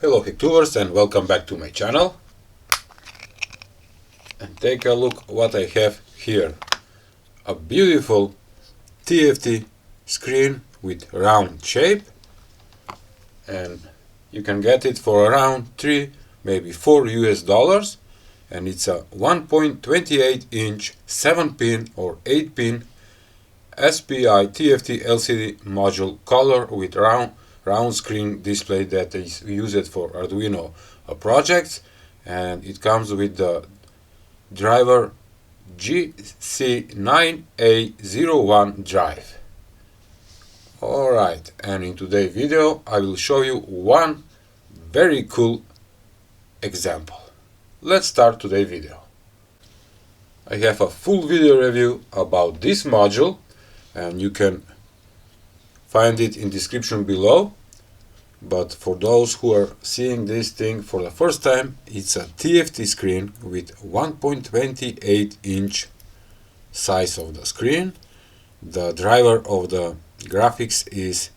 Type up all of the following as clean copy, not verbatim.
Hello Hacktubers and welcome back to my channel. And take a look what I have here. A beautiful TFT screen with round shape, and you can get it for around 3 maybe 4 US dollars, and it's a 1.28 inch 7-pin or 8-pin SPI TFT LCD module color with round screen display that is used for Arduino projects, and it comes with the driver GC9A01 drive. Alright, and in today's video I will show you one very cool example. Let's start today's video. I have a full video review about this module, and you can find it in description below. But for those who are seeing this thing for the first time, it's a TFT screen with 1.28 inch size of the screen. The driver of the graphics is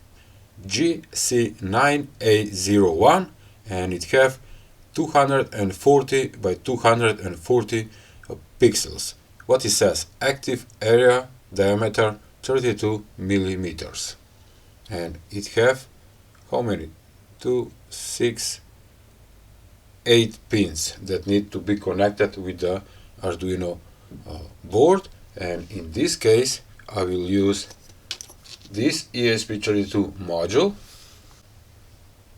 GC9A01, and it have 240 by 240 pixels. What it says, active area diameter 32 millimeters, and it have how many? 2, 6, 8 pins that need to be connected with the Arduino board, and in this case I will use this ESP32 module.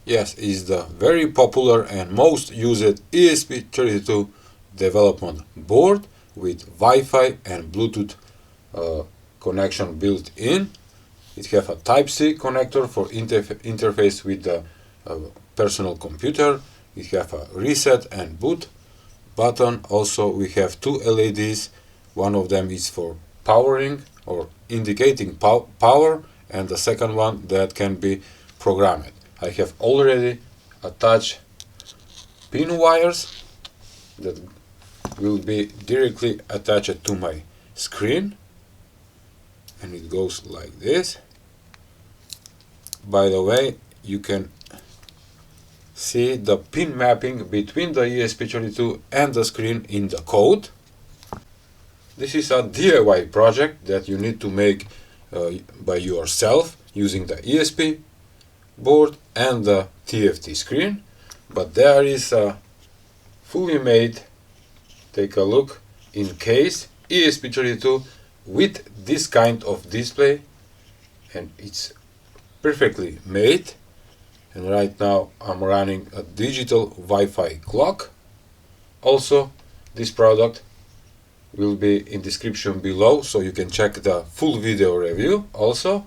Yes, is the very popular and most used ESP32 development board with Wi-Fi and Bluetooth connection built in. It have a Type-C connector for interface with the personal computer. It have a reset and boot button. Also we have two LEDs. One of them is for powering or indicating power, and the second one that can be programmed. I have already attached pin wires that will be directly attached to my screen, and it goes like this. By the way, you can see the pin mapping between the ESP32 and the screen in the code. This is a DIY project that you need to make by yourself using the ESP board and the TFT screen, but there is a fully made, take a look, in case ESP32 with this kind of display, and it's perfectly made. And right now I'm running a digital Wi-Fi clock. Also, this product will be in description below, so you can check the full video review also.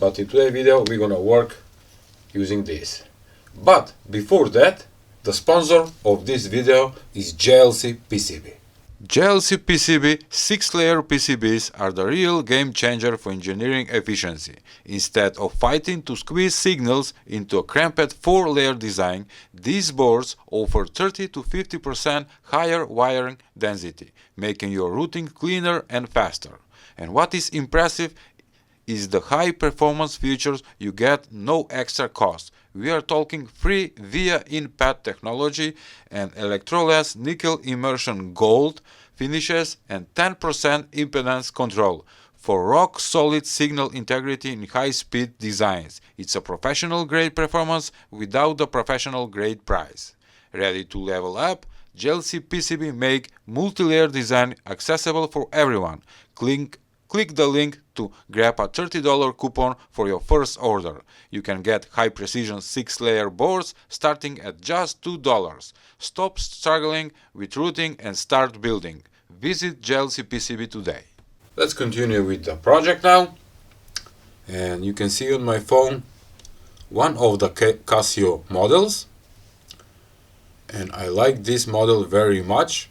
But in today's video we're gonna work using this. But before that, the sponsor of this video is jlcpcb. jlcpcb 6-layer PCBs are the real game changer for engineering efficiency. Instead of fighting to squeeze signals into a cramped 4-layer design, these boards offer 30 to 50% higher wiring density, making your routing cleaner and faster. And what is impressive is the high performance features you get no extra cost. We are talking free via in-pad technology and electroless nickel immersion gold finishes and 10% impedance control for rock solid signal integrity in high speed designs. It's a professional grade performance without the professional grade price. Ready to level up? jlcpcb make multi-layer design accessible for everyone. Click the link to grab a $30 coupon for your first order. You can get high precision 6-layer boards starting at just $2. Stop struggling with routing and start building. Visit jlcpcb today. Let's continue with the project now. And you can see on my phone one of the Casio models. And I like this model very much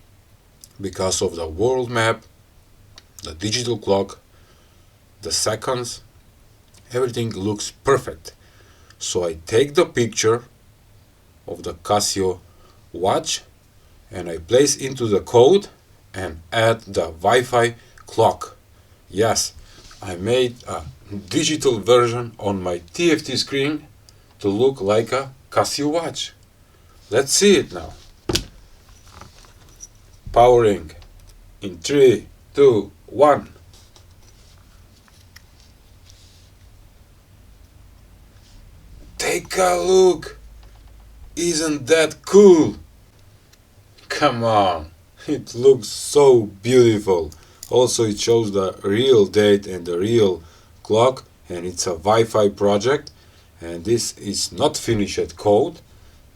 because of the world map, the digital clock, the seconds, everything looks perfect. So I take the picture of the Casio watch and I place into the code and add the Wi-Fi clock. Yes, I made a digital version on my TFT screen to look like a Casio watch. Let's see it now. Powering in 3, 2, 1. Take a look! Isn't that cool? Come on, it looks so beautiful. Also, it shows the real date and the real clock, and it's a Wi-Fi project, and this is not finished code,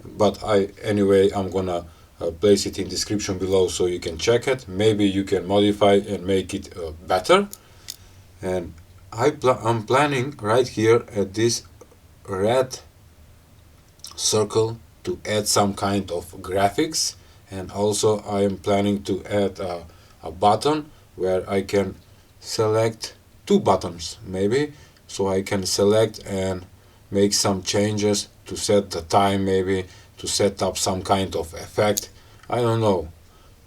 but I'm gonna place it in description below so you can check it. Maybe you can modify and make it better. And I'm planning right here at this red circle to add some kind of graphics, and also I am planning to add a button where I can select 2 buttons maybe, so I can select and make some changes to set the time, maybe to set up some kind of effect. I don't know,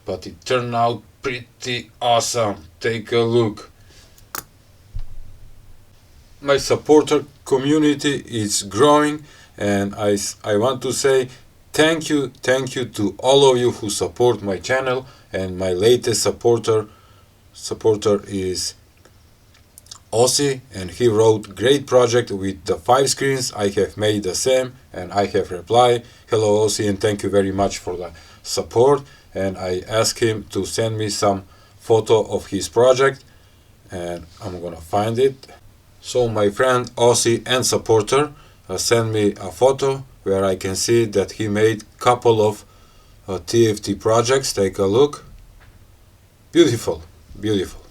but it turned out pretty awesome. Take a look. My supporter community is growing, and I want to say thank you to all of you who support my channel. And my latest supporter is Ossi, and he wrote great project with the 5 screens. I have made the same, and I have replied, hello Ossi, and thank you very much for the support. And I asked him to send me some photo of his project, and I'm gonna find it. So my friend Ossi and supporter sent me a photo where I can see that he made couple of TFT projects. Take a look. Beautiful, beautiful.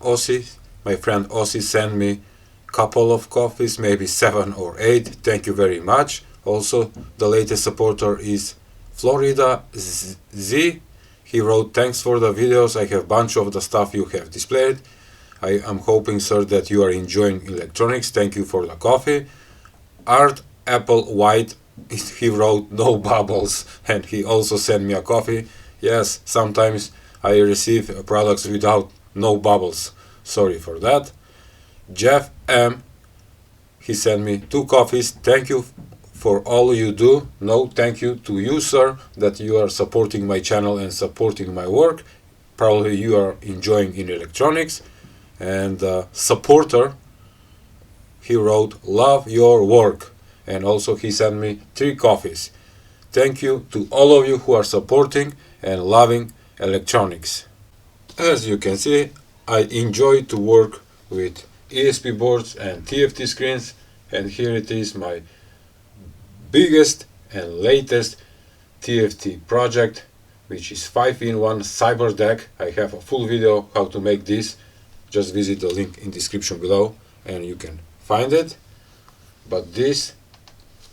Ossi, my friend Ossi, sent me couple of coffees, maybe 7 or 8. Thank you very much. Also, the latest supporter is Florida Z. He wrote, thanks for the videos. I have bunch of the stuff you have displayed. I am hoping, sir, that you are enjoying electronics. Thank you for the coffee. Art Apple White, he wrote no bubbles, and he also sent me a coffee. Yes, sometimes I receive products without no bubbles. Sorry for that. Jeff M, he sent me 2 coffees. Thank you for all you do. No, thank you to you, sir, that you are supporting my channel and supporting my work. Probably you are enjoying in electronics. And supporter, he wrote love your work, and also he sent me 3 coffees. Thank you to all of you who are supporting and loving electronics. As you can see, I enjoy to work with ESP boards and TFT screens, and here it is, my biggest and latest TFT project, which is 5-in-1 cyber deck. I have a full video how to make this. Just visit the link in description below and you can find it. But this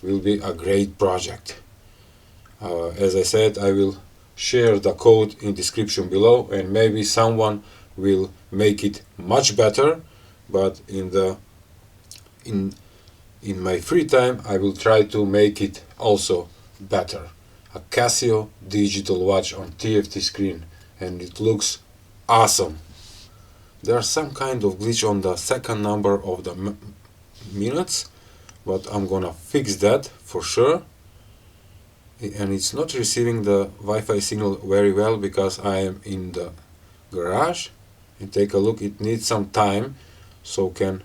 will be a great project. As I said, I will share the code in description below, and maybe someone will make it much better. But in my free time, I will try to make it also better. A Casio digital watch on TFT screen, and it looks awesome. There's some kind of glitch on the second number of the minutes, but I'm gonna fix that for sure. And it's not receiving the Wi-Fi signal very well because I am in the garage. And take a look, it needs some time, so can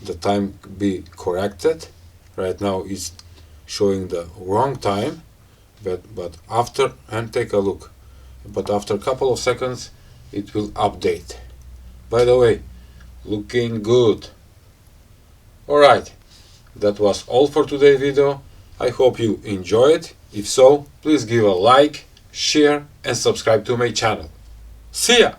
the time be corrected. Right now it's showing the wrong time, but after, and take a look, but after a couple of seconds it will update. By the way, looking good. Alright, that was all for today's video. I hope you enjoyed. If so, please give a like, share and subscribe to my channel. See ya!